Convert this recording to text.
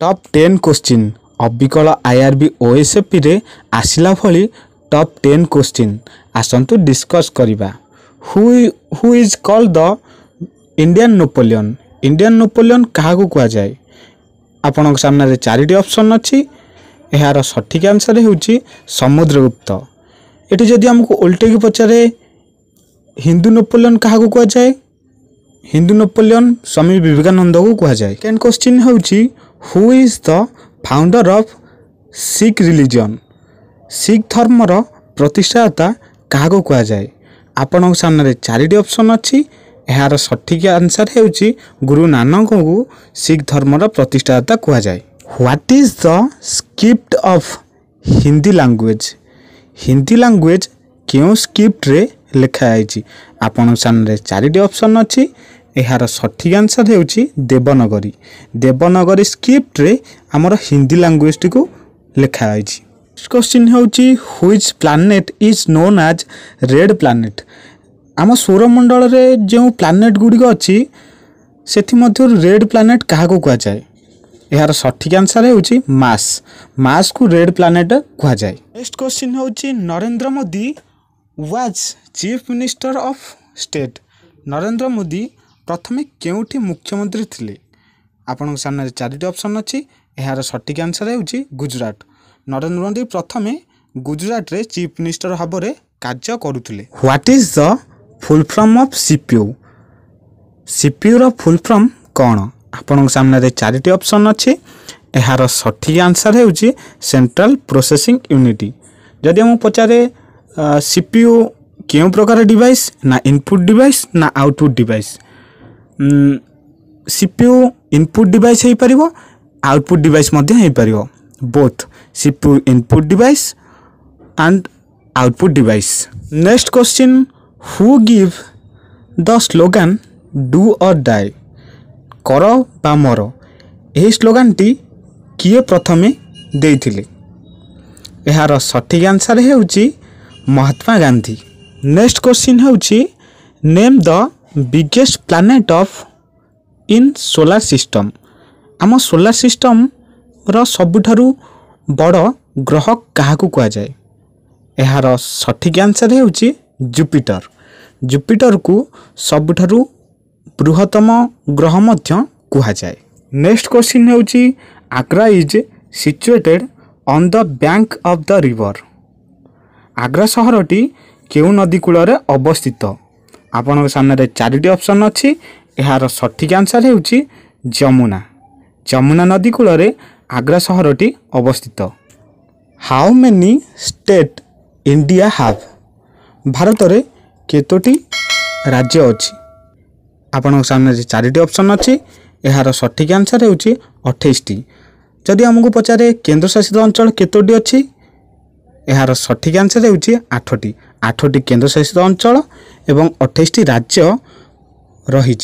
Top 10 question अबिकल IRB OSAP रे आसिला भली टॉप 10 क्वेश्चन आसंतु डिस्कस करिबा। Who is called the Indian Napoleon. Indian Napoleon काहाकू कुआ जाए। आपण सामने चारिटी ऑप्शन अच्छी। यार सठिक आंसर होउची समुद्रगुप्त। एटी जदि हमको उल्टे की पचारे हिंदू नेपोलियन काहाकू कुआ जाए। हिंदू नेपोलियन स्वामी विवेकानंद को कुआ जाए। सेकंड क्वेश्चन होउची who is the founder of Sikh religion. Sikh धर्मर प्रतिष्ठाता काहाकू कुआ जाए। आपण सामने चारिटी ऑप्शन अच्छी। यार सठिक आंसर होउची गुरु नानक को सिख धर्मर प्रतिष्ठाता कुआ जाए। What is the script of Hindi language. Hindi language क्यों स्क्रिप्ट रे लिखा है। आपण सामने चारिटी ऑप्शन अच्छी। यार सठिक आंसर होउची देवनागरी। देवनागरी स्क्रिप्ट रे हमर हिंदी लैंग्वेज टी को लिखा है। क्वेश्चन होउची which planet is known as red planet. आम सौरमंडल रे जो प्लैनेट गुड़िक अच्छी से रेड प्लैनेट क्या कह जाए। यार सठिक आंसर होउची मार्स। मार्स को रेड प्लैनेट कह जाए। नेक्स्ट क्वेश्चन होउची Narendra Modi was chief minister of state. Narendra Modi प्रथमे केउठी मुख्यमंत्री थिले। आपण सामने चारिटी ऑप्शन अच्छी। यार सठिक आंसर होउची गुजरात। नरेंद्र मोदी प्रथमे गुजरात रे चीफ मिनिस्टर भाव में कार्य करुथिले। What is the full form of CPU. CPU रो फुल फॉर्म कौन। आपण सामने चारिटी ऑप्शन अच्छी। यार सठिक आंसर होउची सेंट्रल प्रोसेसिंग यूनिट। जदि हम पचारे सीपीयू क्यों प्रकार डिवाइस ना इनपुट डिवाइस ना output device. CPU input device हो पारिबो आउटपुट डिवाइस मध्य हो पारिबो। Both CPU input device and output device. Next question who give the slogan do or die. कर बा मर। यही स्लोगन टी किए प्रथमे देइथिले। यार सठिक आंसर होउची महात्मा गांधी। नेक्स्ट क्वेश्चन होउची name the biggest planet of in solar system. आम सोलार सिस्टम रो सबुठारु बड़ ग्रह काहाकू कुआ जाए। यार सठिक आंसर होउची जुपिटर। जुपिटर को सबुठारु बृहत्तम ग्रह मध्य कुहा जाए। नेक्स्ट क्वेश्चन होउची Agra is situated on the bank of the river. Agra सहरटी केउ नदी कूल अवस्थित। आपण सामने चारिटी ऑप्शन अच्छी। यार सठिक आंसर होउची जमुना। जमुना नदी कूल आग्रा सहरटी अवस्थित। How many state India have. Bharat रे केतोटी राज्य अच्छी। आपण सामने चारिटी ऑप्शन अच्छी। यार सठिक आंसर होउची 28टी। जदि हमको पचारे केंद्र शासित अंचल केतोटी अच्छी। यार सठिक आंसर होउची 8टी। 8टी केंद्र शासित अंचल एवं 28टी राज्य रही।